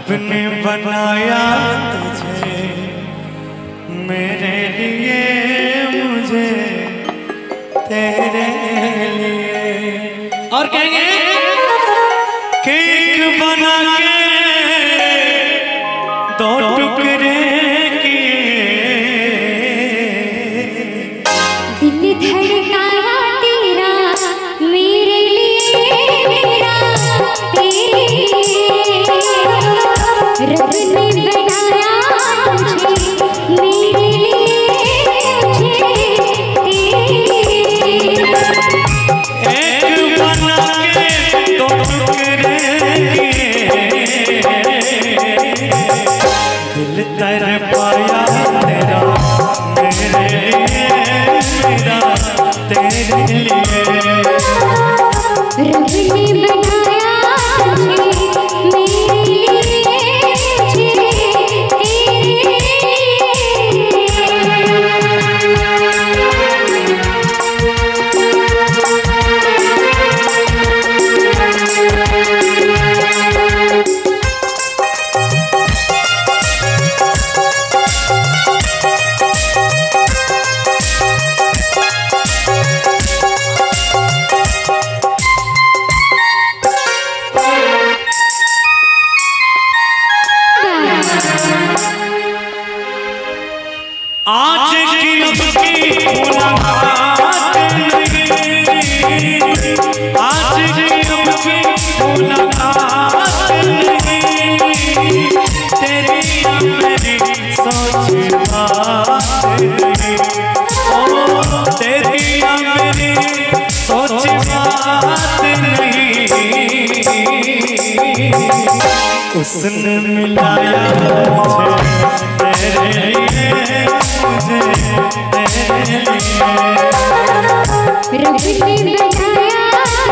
रब ने बनाया तुझे मेरे लिए, मुझे तेरे लिए। और कहेंगे केक बना के दो टुकड़े किए, दिल धड़काया तेरा मेरे लिए, मेरा तेरे लिए। रब ने बनाया तुझे मेरे लिए, मुझे तेरे लिए। एक बना के दो टुकड़े किए, दिल तड़पाया तेरा मेरे लिए, मेरा तेरे लिए। रब ने बनाया तुझे मेरे लिए, मुझे तेरे आज की अब की मुलाकात नहीं, आज की अब की मुलाकात नहीं, तेरी मेरी सोच बात नहीं, ओ तेरी मेरी सोच बात नहीं। उसने मिलाया मुझे तेरे लिए, मुझे तेरे लिए। रब ने बनाया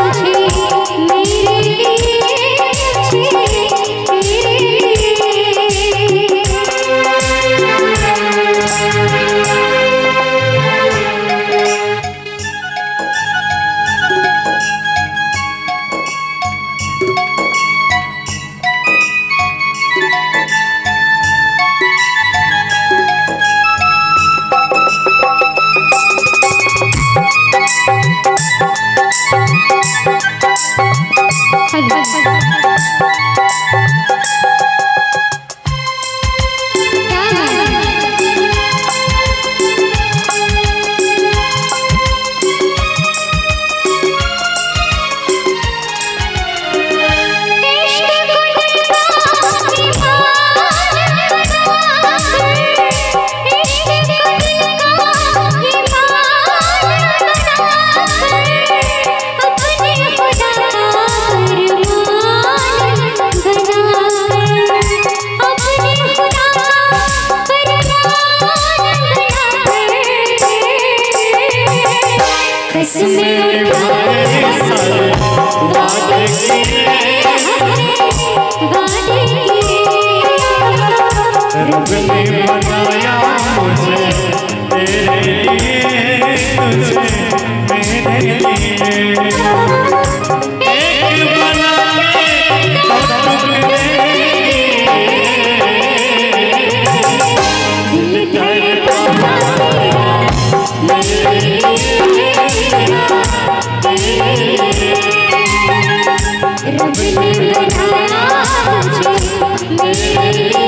तुझे मेरे लिए, मुझे तेरे लिए। रब ने बनाया मुझे तेरे लिए, तुझे मेरे लिए। एक बना के दो टुकड़े किए, दिल धड़काया मेरे लिए, तेरे लिए। रब ने बनाया तुझे मेरे लिए।